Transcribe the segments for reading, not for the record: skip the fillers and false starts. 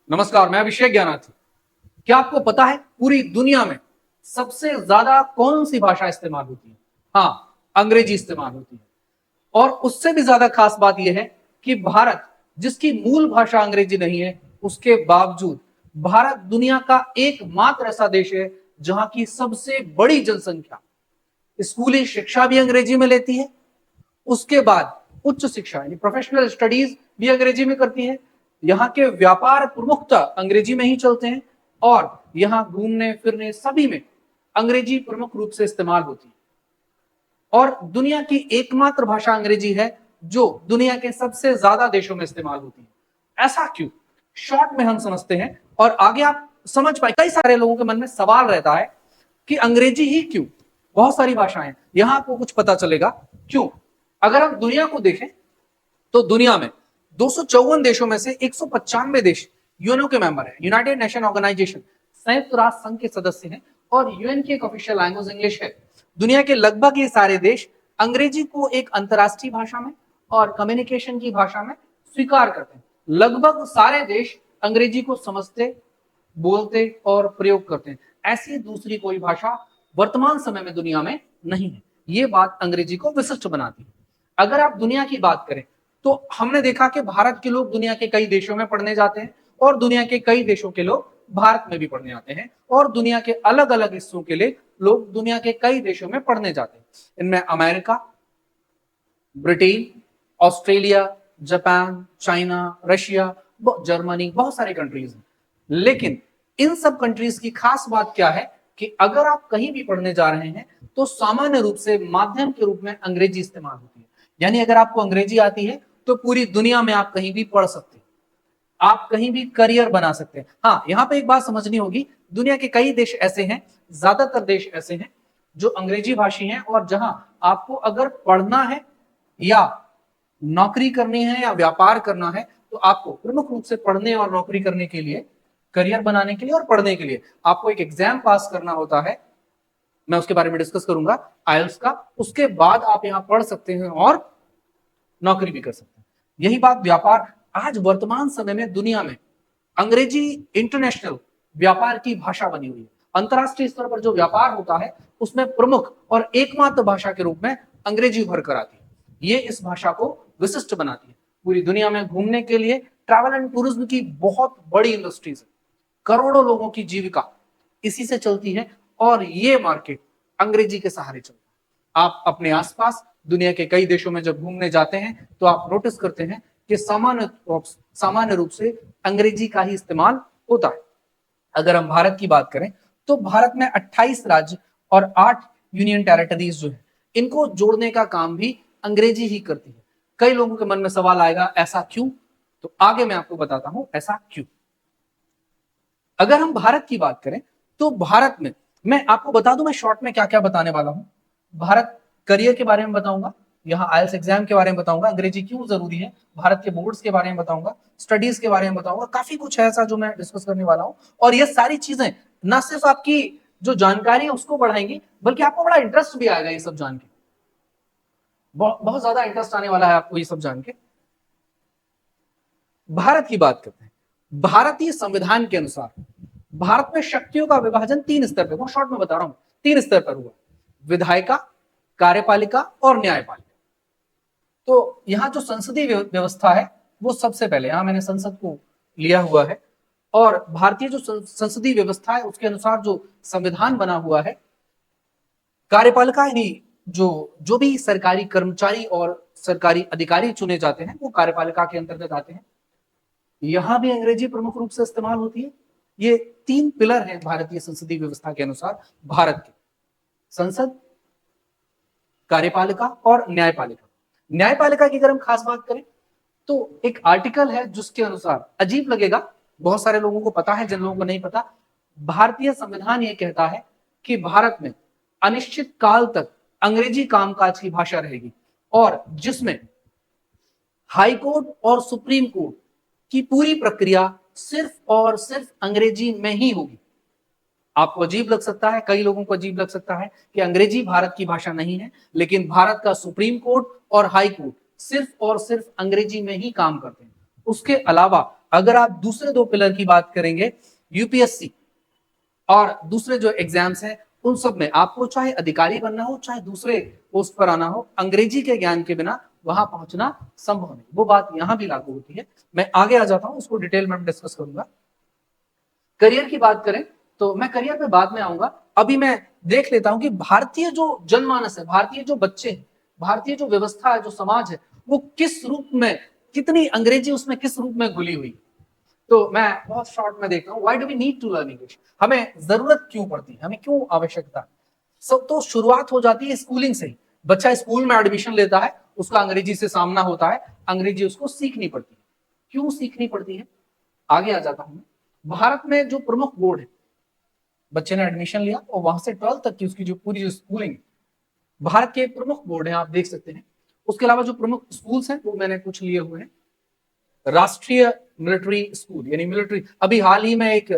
नमस्कार, मैं अभिषेक ज्ञानार्थी। क्या आपको पता है पूरी दुनिया में सबसे ज्यादा कौन सी भाषा इस्तेमाल होती है? हाँ, अंग्रेजी इस्तेमाल होती है। और उससे भी ज्यादा खास बात यह है कि भारत, जिसकी मूल भाषा अंग्रेजी नहीं है, उसके बावजूद भारत दुनिया का एकमात्र ऐसा देश है जहां की सबसे बड़ी जनसंख्या स्कूली शिक्षा भी अंग्रेजी में लेती है। उसके बाद उच्च शिक्षा यानी प्रोफेशनल स्टडीज भी अंग्रेजी में करती है। यहाँ के व्यापार प्रमुखता अंग्रेजी में ही चलते हैं और यहाँ घूमने फिरने सभी में अंग्रेजी प्रमुख रूप से इस्तेमाल होती है। और दुनिया की एकमात्र भाषा अंग्रेजी है जो दुनिया के सबसे ज्यादा देशों में इस्तेमाल होती है। ऐसा क्यों? शॉर्ट में हम समझते हैं और आगे आप समझ पाए। कई सारे लोगों के मन में सवाल रहता है कि अंग्रेजी ही क्यों? बहुत सारी भाषाएं, यहां आपको कुछ पता चलेगा क्यों। अगर हम दुनिया को देखें तो दुनिया में 254 देशों में से 195 देश यूएनओ के मेंबर हैं, यूनाइटेड नेशन ऑर्गेनाइजेशन, संयुक्त राष्ट्र संघ के सदस्य हैं और यूएन की एक ऑफिशियल लैंग्वेज इंग्लिश है। दुनिया के लगभग ये सारे देश अंग्रेजी को एक अंतरराष्ट्रीय भाषा में और कम्युनिकेशन की भाषा में स्वीकार करते हैं। लगभग सारे देश अंग्रेजी को समझते, बोलते और प्रयोग करते हैं। ऐसी दूसरी कोई भाषा वर्तमान समय में दुनिया में नहीं है। ये बात अंग्रेजी को विशिष्ट बनाती है। अगर आप दुनिया की बात करें तो हमने देखा कि भारत के लोग दुनिया के कई देशों में पढ़ने जाते हैं और दुनिया के कई देशों के लोग भारत में भी पढ़ने आते हैं और दुनिया के अलग अलग हिस्सों के लिए लोग दुनिया के कई देशों में पढ़ने जाते हैं। इनमें America, Britain, Australia, Japan, China, Russia, Germany, बहुत सारी कंट्रीज हैं। लेकिन इन सब कंट्रीज की खास बात क्या है कि अगर आप कहीं भी पढ़ने जा रहे हैं तो सामान्य रूप से माध्यम के रूप में अंग्रेजी इस्तेमाल होती है। यानी अगर आपको अंग्रेजी आती है तो पूरी दुनिया में आप कहीं भी पढ़ सकते हैं, आप कहीं भी करियर बना सकते हैं। हाँ, यहां पे एक बात समझनी होगी, दुनिया के कई देश ऐसे हैं, ज्यादातर देश ऐसे हैं जो अंग्रेजी भाषी हैं और जहां आपको अगर पढ़ना है या नौकरी करनी है या व्यापार करना है तो आपको प्रमुख रूप से पढ़ने और नौकरी करने के लिए, करियर बनाने के लिए और पढ़ने के लिए आपको एक एग्जाम पास करना होता है। मैं उसके बारे में डिस्कस करूंगा, आईएलटीएस का। उसके बाद आप यहां पढ़ सकते हैं और नौकरी भी कर सकते हैं। यही बात व्यापार, आज वर्तमान समय में दुनिया में अंग्रेजी इंटरनेशनल व्यापार की भाषा बनी हुई है। अंतरराष्ट्रीय स्तर पर जो व्यापार होता है उसमें प्रमुख और एकमात्र भाषा के रूप में अंग्रेजी उभर कर आती है। ये इस भाषा को विशिष्ट बनाती है। पूरी दुनिया में घूमने के लिए ट्रैवल एंड टूरिज्म की बहुत बड़ी इंडस्ट्रीज है। करोड़ों लोगों की जीविका इसी से चलती है और ये मार्केट अंग्रेजी के सहारे चलता है। आप अपने आसपास दुनिया के कई देशों में जब घूमने जाते हैं तो आप नोटिस करते हैं कि सामान्य रूप से अंग्रेजी का ही इस्तेमाल होता है। अगर हम भारत की बात करें तो भारत में 28 राज्य और 8 यूनियन टेरिटरीज जो है, इनको जोड़ने का काम भी अंग्रेजी ही करती है। कई लोगों के मन में सवाल आएगा, ऐसा क्यों? तो आगे मैं आपको बताता हूं ऐसा क्यों। अगर हम भारत की बात करें तो भारत में, मैं आपको बता दूं मैं शॉर्ट में क्या क्या बताने वाला हूं। भारत करियर के बारे में बताऊंगा, यहाँ आईएलटीएस एग्जाम के बारे में बताऊंगा, अंग्रेजी क्यों जरूरी है, भारत के बोर्ड्स के बारे में बताऊंगा, स्टडीज के बारे में बताऊंगा, काफी कुछ है ऐसा जो मैं डिस्कस करने वाला हूं। और ये सारी चीजें न सिर्फ आपकी जो जानकारी है उसको बढ़ाएंगी, बल्कि आपको बड़ा इंटरेस्ट भी आएगा ये सब जान के। बहुत ज्यादा इंटरेस्ट आने वाला है आपको ये सब जान के। भारत की बात करते हैं। भारतीय संविधान के अनुसार भारत में शक्तियों का विभाजन 3 स्तर पर, बहुत शॉर्ट में बता रहा हूं, 3 स्तर पर हुआ: विधायिका, कार्यपालिका और न्यायपालिका। तो यहां जो संसदीय व्यवस्था है वो सबसे पहले, यहां मैंने संसद को लिया हुआ है, और भारतीय जो संसदीय व्यवस्था है उसके अनुसार जो संविधान बना हुआ है, कार्यपालिका यानी जो जो भी सरकारी कर्मचारी और सरकारी अधिकारी चुने जाते हैं वो कार्यपालिका के अंतर्गत आते हैं। यहां भी अंग्रेजी प्रमुख रूप से इस्तेमाल होती है। ये 3 पिलर हैं भारतीय संसदीय व्यवस्था के अनुसार भारत के: संसद, कार्यपालिका और न्यायपालिका। न्यायपालिका की अगर हम खास बात करें तो एक आर्टिकल है जिसके अनुसार, अजीब लगेगा, बहुत सारे लोगों को पता है, जिन लोगों को नहीं पता, भारतीय संविधान ये कहता है कि भारत में अनिश्चित काल तक अंग्रेजी कामकाज की भाषा रहेगी और जिसमें हाई कोर्ट और सुप्रीम कोर्ट की पूरी प्रक्रिया सिर्फ और सिर्फ अंग्रेजी में ही होगी। आपको अजीब लग सकता है, कई लोगों को अजीब लग सकता है कि अंग्रेजी भारत की भाषा नहीं है, लेकिन भारत का सुप्रीम कोर्ट और हाई कोर्ट सिर्फ और सिर्फ अंग्रेजी में ही काम करते हैं। उसके अलावा अगर आप दूसरे दो पिलर की बात करेंगे, यूपीएससी और दूसरे जो एग्जाम्स हैं उन सब में आपको चाहे अधिकारी बनना हो, चाहे दूसरे पोस्ट पर आना हो, अंग्रेजी के ज्ञान के बिना वहां पहुंचना संभव नहीं। वो बात यहां भी लागू होती है। मैं आगे आ जाता हूं, उसको डिटेल में डिस्कस करूंगा। करियर की बात करें तो मैं करियर पे बाद में आऊंगा। अभी मैं देख लेता हूं कि भारतीय जो जनमानस है, भारतीय जो बच्चे हैं, भारतीय जो व्यवस्था है, जो समाज है, वो किस रूप में, कितनी अंग्रेजी उसमें किस रूप में घुली हुई। तो मैं बहुत शॉर्ट में देख रहा हूं, why do we need to learn English, हमें जरूरत क्यों पड़ती है, हमें क्यों आवश्यकता। सब तो शुरुआत हो जाती है स्कूलिंग से ही। बच्चा स्कूल में एडमिशन लेता है, उसका अंग्रेजी से सामना होता है, अंग्रेजी उसको सीखनी पड़ती है। क्यों सीखनी पड़ती है, आगे आ जाता हूं। भारत में जो प्रमुख बोर्ड है, बच्चे ने एडमिशन लिया और वहां से 12th तक की उसकी जो पूरी जो स्कूलिंग, भारत के प्रमुख बोर्ड है, आप देख सकते हैं। उसके अलावा जो प्रमुख स्कूल्स हैं वो मैंने कुछ लिए हुए हैं। राष्ट्रीय मिलिट्री स्कूल यानी मिलिट्री, अभी हाल ही में एक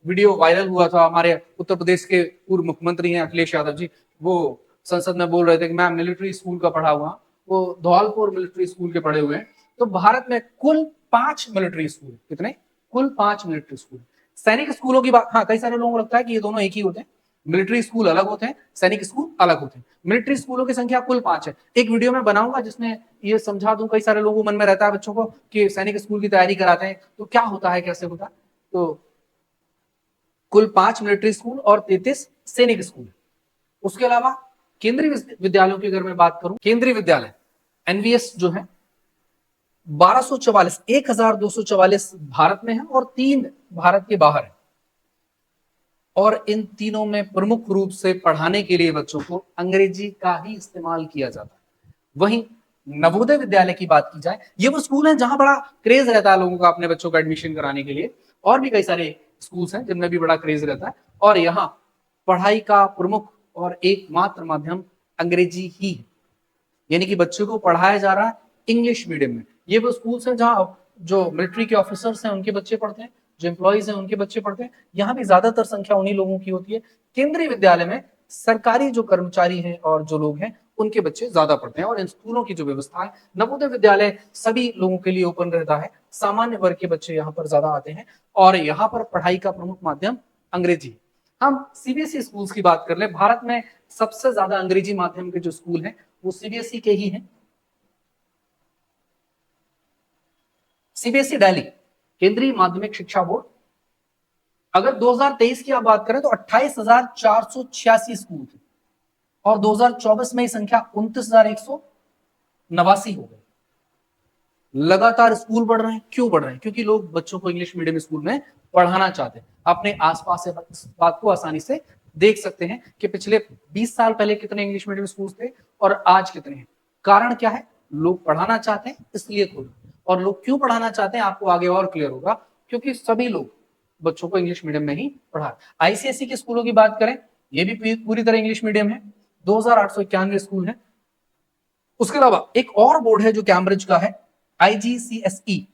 वीडियो वायरल हुआ था, हमारे उत्तर प्रदेश के पूर्व मुख्यमंत्री हैं अखिलेश यादव जी, वो संसद में बोल रहे थे कि मैं मिलिट्री स्कूल का पढ़ा हुआ, वो धौलपुर मिलिट्री स्कूल के पढ़े हुए हैं। तो भारत में कुल 5 मिलिट्री स्कूल, कितने, कुल 5 मिलिट्री स्कूल। सैनिक स्कूलों की बात, हाँ, कई सारे लोगों को लगता है कि ये दोनों एक ही होते हैं, मिलिट्री स्कूल अलग होते हैं, सैनिक स्कूल अलग होते हैं। मिलिट्री स्कूलों की संख्या कुल 5 है। एक वीडियो में बनाऊंगा जिसमें ये समझा दूं, कई सारे लोगों को मन में रहता है बच्चों को कि सैनिक स्कूल की तैयारी कराते हैं तो क्या होता है, कैसे होता है। तो कुल 5 मिलिट्री स्कूल और 33 सैनिक स्कूल। उसके अलावा केंद्रीय विद्यालयों की अगर मैं बात करूं, केंद्रीय विद्यालय एनवीएस जो है 1244, 1244 भारत में है और 3 भारत के बाहर है। और इन तीनों में प्रमुख रूप से पढ़ाने के लिए बच्चों को अंग्रेजी का ही इस्तेमाल किया जाता है। वहीं नवोदय विद्यालय की बात की जाए, ये वो स्कूल है जहां बड़ा क्रेज रहता है लोगों का अपने बच्चों का एडमिशन कराने के लिए। और भी कई सारे स्कूल्स हैं जिनमें भी बड़ा क्रेज रहता है, और यहाँ पढ़ाई का प्रमुख और एकमात्र माध्यम अंग्रेजी ही है। यानी कि बच्चों को पढ़ाया जा रहा है इंग्लिश मीडियम में। ये वो स्कूल्स हैं जहां जो मिलिट्री के ऑफिसर्स हैं उनके बच्चे पढ़ते हैं, जो एम्प्लॉइज हैं उनके बच्चे पढ़ते हैं। यहाँ भी ज्यादातर संख्या उन्हीं लोगों की होती है। केंद्रीय विद्यालय में सरकारी जो कर्मचारी हैं और जो लोग हैं उनके बच्चे ज्यादा पढ़ते हैं। और इन स्कूलों की जो व्यवस्था है, नवोदय विद्यालय सभी लोगों के लिए ओपन रहता है, सामान्य वर्ग के बच्चे यहाँ पर ज्यादा आते हैं और यहाँ पर पढ़ाई का प्रमुख माध्यम अंग्रेजी है। हम सीबीएसई स्कूल्स की बात कर ले, भारत में सबसे ज्यादा अंग्रेजी माध्यम के जो स्कूल हैं वो सीबीएसई के ही हैं। सीबीएसई दिल्ली, केंद्रीय माध्यमिक शिक्षा बोर्ड। अगर 2023 की आप बात करें तो 28,486 स्कूल थे और 2024 में ये संख्या 29,189 हो गई। लगातार स्कूल बढ़ रहे हैं। क्यों बढ़ रहे हैं? क्योंकि लोग बच्चों को इंग्लिश मीडियम स्कूल में पढ़ाना चाहते हैं। अपने आसपास से बात को आसानी से देख सकते हैं कि पिछले 20 साल पहले कितने इंग्लिश मीडियम स्कूल थे और आज कितने हैं। कारण क्या है? लोग पढ़ाना चाहते हैं इसलिए खोल, और लोग क्यों पढ़ाना चाहते हैं आपको आगे और क्लियर होगा, क्योंकि सभी लोग बच्चों को इंग्लिश मीडियम में ही पढ़ा। आईसीएसई के स्कूलों की बात करें, ये भी पूरी तरह इंग्लिश मीडियम है, 2891 स्कूल है। उसके अलावा एक और बोर्ड है जो कैम्ब्रिज का है, आईजीसीएसई।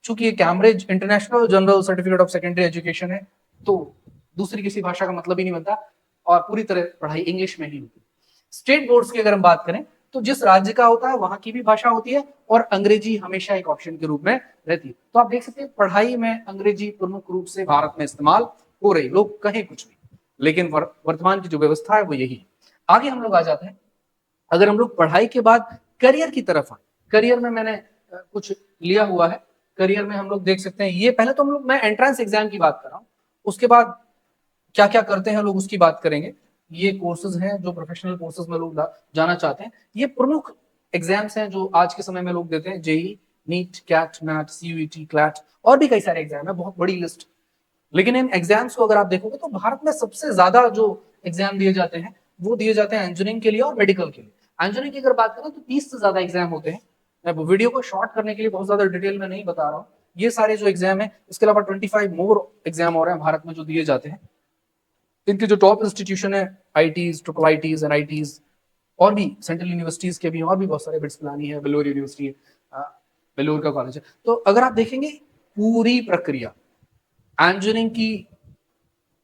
चूंकि ये Cambridge international general certificate of secondary education है, तो दूसरी किसी भाषा का मतलब ही नहीं बनता और पूरी तरह पढ़ाई इंग्लिश में ही होती है। स्टेट बोर्ड्स की अगर हम बात करें तो जिस राज्य का होता है वहां की भी भाषा होती है और अंग्रेजी हमेशा एक ऑप्शन के रूप में रहती है। तो आप देख सकते हैं पढ़ाई में अंग्रेजी प्रमुख रूप से भारत में इस्तेमाल हो रही, लोग कहें कुछ भी, लेकिन वर्तमान की जो व्यवस्था है वो यही है। आगे हम लोग आ जाते हैं। अगर हम लोग पढ़ाई के बाद करियर की तरफ आए, करियर में मैंने कुछ लिया हुआ है। करियर में हम लोग देख सकते हैं, ये पहले तो हम लोग, मैं एंट्रेंस एग्जाम की बात कर रहा हूँ, उसके बाद क्या क्या करते हैं लोग उसकी बात करेंगे। ये कोर्सेज हैं जो प्रोफेशनल कोर्सेज में लोग जाना चाहते हैं। ये प्रमुख एग्जाम्स हैं जो आज के समय में लोग देते हैं, JEE, NEET, CAT, MAT, CUET, CLAT और भी कई सारे एग्जाम है, बहुत बड़ी लिस्ट। लेकिन इन एग्जाम्स को अगर आप देखोगे तो भारत में सबसे ज्यादा जो एग्जाम दिए जाते हैं वो दिए जाते हैं इंजीनियरिंग के लिए और मेडिकल के लिए। इंजीनियरिंग की अगर बात करें तो 30 से ज्यादा एग्जाम होते हैं। मैं वीडियो को शॉर्ट करने के लिए बहुत ज्यादा डिटेल में नहीं बता रहा हूँ। ये सारे जो एग्जाम है, इसके अलावा 25 मोर एग्जाम और हैं भारत में जो दिए जाते हैं। इनके जो टॉप इंस्टीट्यूशन है, आईटीज, ट्रिपल आईटीज, एनआईटीज और भी सेंट्रल यूनिवर्सिटीज के भी और भी बहुत सारे, बिट्स पिलानी है, बेलोर यूनिवर्सिटी है, बेलोर का कॉलेज है। तो अगर आप देखेंगे पूरी प्रक्रिया इंजीनियरिंग की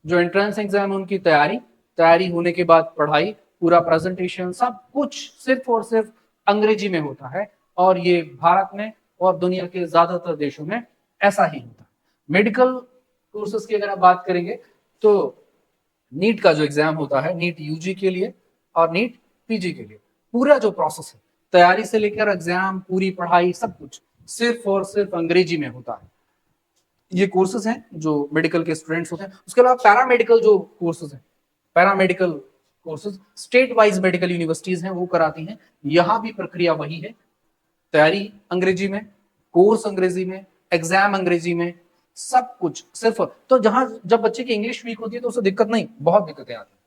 जो एंट्रेंस एग्जाम है उनकी तैयारी होने के बाद पढ़ाई, पूरा प्रेजेंटेशन, सब कुछ सिर्फ और सिर्फ अंग्रेजी में होता है। और ये भारत में और दुनिया के ज्यादातर देशों में ऐसा ही होता है। मेडिकल कोर्सेज की अगर आप बात करेंगे तो नीट का जो एग्जाम होता है, नीट यूजी के लिए और नीट पीजी के लिए, पूरा जो प्रोसेस है, तैयारी से लेकर एग्जाम, पूरी पढ़ाई, सब कुछ सिर्फ और सिर्फ अंग्रेजी में होता है। ये कोर्सेज हैं जो मेडिकल के स्टूडेंट्स होते हैं। उसके अलावा पैरामेडिकल जो कोर्सेज हैं, paramedical courses state wise medical universities हैं वो कराती हैं। यहाँ भी प्रक्रिया वही है, तैयारी अंग्रेजी में, कोर्स अंग्रेजी में, एग्जाम अंग्रेजी में, सब कुछ सिर्फ। तो जहां जब बच्चे की इंग्लिश वीक होती है तो उसे दिक्कत नहीं, बहुत दिक्कतें आती है।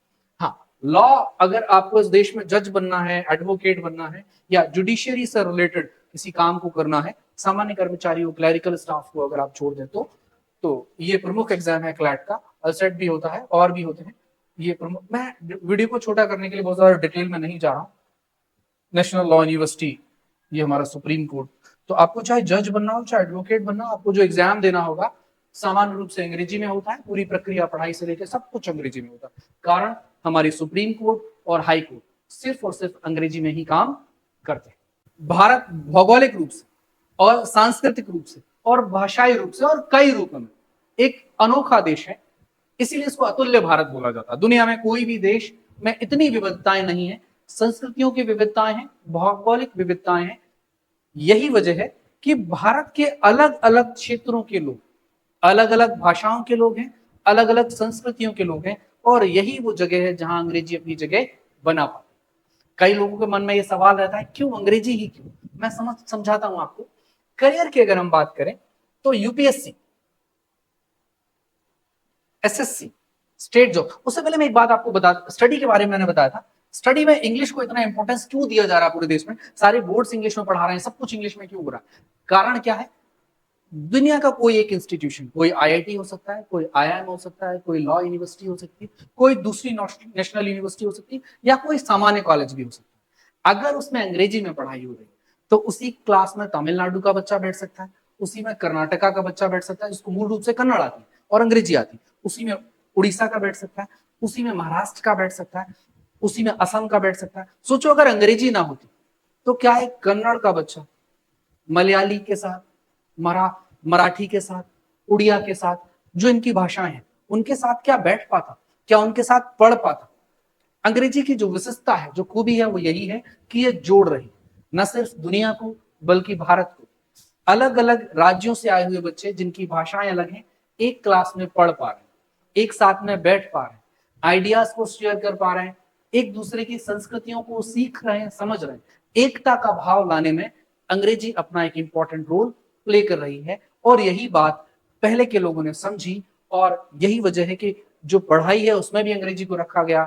हाँ, लॉ अगर आपको इस देश में जज बनना है, एडवोकेट बनना है, या जुडिशियरी से रिलेटेड किसी काम को करना है, सामान्य कर्मचारियों, क्लैरिकल स्टाफ को अगर आप छोड़ दें तो ये प्रमुख एग्जाम है क्लैट का। अलसेट भी होता है और भी होते हैं ये प्रमुख। मैं वीडियो को छोटा करने के लिए बहुत ज्यादा डिटेल में नहीं जा रहा हूं। नेशनल लॉ यूनिवर्सिटी, ये हमारा सुप्रीम कोर्ट। तो आपको चाहे जज बनना हो, चाहे एडवोकेट बनना हो, आपको जो एग्जाम देना होगा सामान्य रूप से अंग्रेजी में होता है। पूरी प्रक्रिया, पढ़ाई से लेकर सब कुछ अंग्रेजी में होता है। कारण हमारी सुप्रीम कोर्ट और हाई कोर्ट सिर्फ और सिर्फ अंग्रेजी में ही काम करते हैं। भारत भौगोलिक रूप से और सांस्कृतिक रूप से और भाषाई रूप से और कई रूपों में एक अनोखा देश है, इसीलिए इसको अतुल्य भारत बोला जाता है। दुनिया में कोई भी देश में इतनी विविधताएं नहीं है। संस्कृतियों की विविधताएं हैं, भौगोलिक विविधताएं हैं। यही वजह है कि भारत के अलग अलग क्षेत्रों के लोग, अलग अलग भाषाओं के लोग हैं, अलग अलग संस्कृतियों के लोग हैं, और यही वो जगह है जहां अंग्रेजी अपनी जगह बना पाती। कई लोगों के मन में ये सवाल रहता है, क्यों अंग्रेजी ही क्यों? मैं समझाता हूं आपको। करियर की अगर हम बात करें तो यूपीएससी, एसएससी, स्टेट जॉब। उससे पहले मैं एक बात आपको बता, स्टडी के बारे में मैंने बताया था। स्टडी में इंग्लिश को इतना इंपॉर्टेंस क्यों दिया जा रहा है पूरे देश में? सारे बोर्ड्स इंग्लिश में पढ़ा रहे हैं, सब कुछ इंग्लिश में क्यों हो रहा है? कारण क्या है? दुनिया का कोई एक इंस्टीट्यूशन, कोई आईआईटी हो सकता है, कोई आईआईएम हो सकता है, कोई लॉ यूनिवर्सिटी हो सकती है, कोई दूसरी नेशनल यूनिवर्सिटी हो सकती है, या कोई सामान्य कॉलेज भी हो सकता है। अगर उसमें अंग्रेजी में पढ़ाई हो रही तो उसी क्लास में तमिलनाडु का बच्चा बैठ सकता है, उसी में कर्नाटका का बच्चा बैठ सकता है जिसको मूल रूप से कन्नड़ आती है और अंग्रेजी आती है, उसी में उड़ीसा का बैठ सकता है, उसी में महाराष्ट्र का बैठ सकता है, उसी में असम का बैठ सकता है। सोचो अगर अंग्रेजी ना होती तो क्या एक कन्नड़ का बच्चा मलयाली के साथ, मराठी के साथ, उड़िया के साथ, जो इनकी भाषाएं हैं, उनके साथ क्या बैठ पाता, क्या उनके साथ पढ़ पाता? अंग्रेजी की जो विशेषता है, जो खूबी है, वो यही है कि ये जोड़ रही न सिर्फ दुनिया को बल्कि भारत को। अलग अलग राज्यों से आए हुए बच्चे जिनकी भाषाएं अलग हैं, एक क्लास में पढ़ पा रहे हैं, एक साथ में बैठ पा रहे हैं, आइडियाज को शेयर कर पा रहे हैं, एक दूसरे की संस्कृतियों को सीख रहे हैं, समझ रहे हैं। एकता का भाव लाने में अंग्रेजी अपना एक इंपॉर्टेंट रोल प्ले कर रही है, और यही बात पहले के लोगों ने समझी, और यही वजह है कि जो पढ़ाई है उसमें भी अंग्रेजी को रखा गया,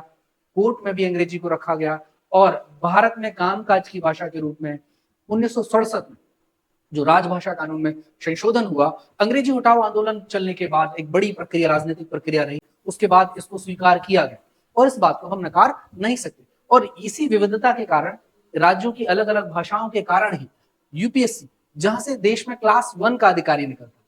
कोर्ट में भी अंग्रेजी को रखा गया, और भारत में कामकाज की भाषा के रूप में 1967 में जो राजभाषा कानून में संशोधन हुआ, अंग्रेजी हटाओ आंदोलन चलने के बाद एक बड़ी प्रक्रिया, राजनीतिक प्रक्रिया रही, उसके बाद इसको स्वीकार किया गया, और इस बात को हम नकार नहीं सकते। और इसी विविधता के कारण, राज्यों की अलग अलग भाषाओं के कारण ही यूपीएससी, जहां से देश में क्लास 1 का अधिकारी निकलता,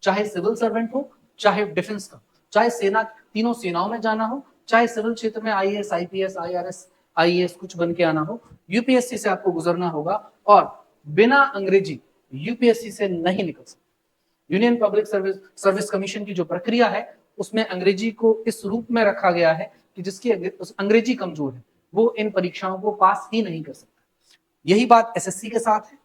चाहे सिविल सर्वेंट हो, चाहे डिफेंस का, चाहे सेना, तीनों सेनाओं में जाना हो, चाहे सिविल क्षेत्र में आईएएस, आईपीएस, आईआरएस, आईएएस कुछ बन के आना हो, यूपीएससी से आपको गुजरना होगा, और बिना अंग्रेजी यूपीएससी से नहीं निकल सकता। यूनियन पब्लिक सर्विस कमीशन की जो प्रक्रिया है, उसमें अंग्रेजी को इस रूप में रखा गया है कि जिसकी अंग्रेजी कमजोर है वो इन परीक्षाओं को पास ही नहीं कर सकता। यही बात एसएससी के साथ है,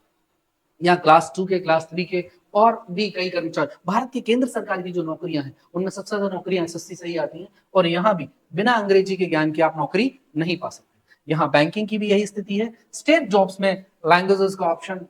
या क्लास 2 के, क्लास 3 के, और भी कई कर्मचारी। भारत की केंद्र सरकार की जो नौकरियां हैं उनमें सबसे ज्यादा नौकरियां एसएससी से ही आती हैं, और यहाँ भी बिना अंग्रेजी के ज्ञान के आप नौकरी नहीं पा सकते। यहाँ बैंकिंग की भी यही स्थिति है। स्टेट जॉब्स में लैंग्वेजेस का ऑप्शन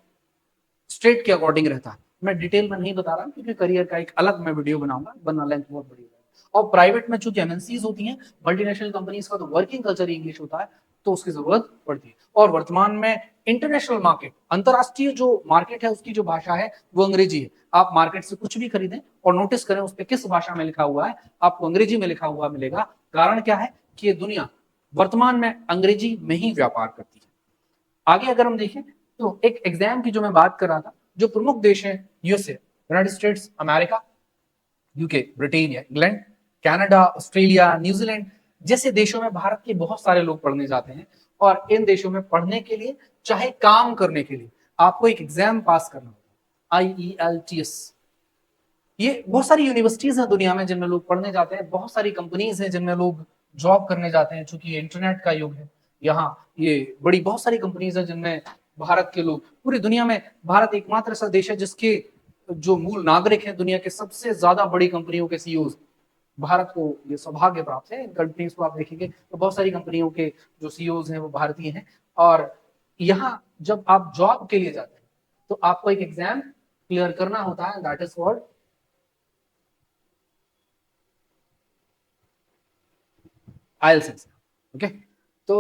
स्टेट के अकॉर्डिंग रहता है। मैं डिटेल में नहीं बता रहा क्योंकि करियर का एक अलग मैं वीडियो बनाऊंगा, वरना लेंथ बहुत बड़ी है। और प्राइवेट में चूंकि एमएनसीज होती हैं, मल्टीनेशनल कंपनीज का, तो वर्किंग कल्चर ही इंग्लिश होता है, तो उसकी जरूरत पड़ती है। और वर्तमान में इंटरनेशनल मार्केट, अंतरराष्ट्रीय जो मार्केट है, उसकी जो भाषा है वो अंग्रेजी है। आप मार्केट से कुछ भी खरीदें और नोटिस करें उस पर किस भाषा में लिखा हुआ है, आपको अंग्रेजी में लिखा हुआ मिलेगा। कारण क्या है कि ये दुनिया वर्तमान में अंग्रेजी में ही व्यापार करती है। आगे अगर हम देखें तो एक एग्जाम की जो मैं बात कर रहा था, जो प्रमुख देश है USA, United states America, UK, Britain या इंग्लैंड, कनाडा, ऑस्ट्रेलिया, न्यूजीलैंड जैसे देशों में भारत के बहुत सारे लोग पढ़ने जाते हैं। और इन देशों में पढ़ने के लिए, चाहे काम करने के लिए, आपको एक एग्जाम पास करना होता है। IELTS। ये बहुत सारी यूनिवर्सिटीज हैं दुनिया में जिनमें लोग पढ़ने जाते हैं, बहुत सारी कंपनीज हैं जिनमें लोग जॉब करने जाते हैं, चूंकि इंटरनेट का युग है। यहाँ ये बड़ी बहुत सारी कंपनीज हैं जिनमें भारत के लोग, पूरी दुनिया में भारत एकमात्र ऐसा देश है जिसके जो मूल नागरिक हैं, दुनिया के सबसे ज्यादा बड़ी कंपनियों के सीईओ, भारत को ये सौभाग्य प्राप्त है। इन कंपनीज को आप देखेंगे तो बहुत सारी कंपनियों के जो सीईओ हैं वो भारतीय हैं। और यहाँ जब आप जॉब के लिए जाते हैं तो आपको एक एग्जाम क्लियर करना होता है, that is called IELTS। Okay, तो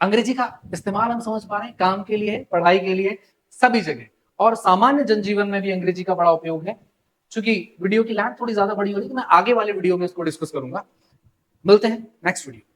अंग्रेजी का इस्तेमाल हम समझ पा रहे हैं, काम के लिए, पढ़ाई के लिए, सभी जगह, और सामान्य जनजीवन में भी अंग्रेजी का बड़ा उपयोग है। चूंकि वीडियो की लेंथ थोड़ी ज्यादा बड़ी हो रही है तो मैं आगे वाले वीडियो में इसको डिस्कस करूंगा। मिलते हैं नेक्स्ट वीडियो।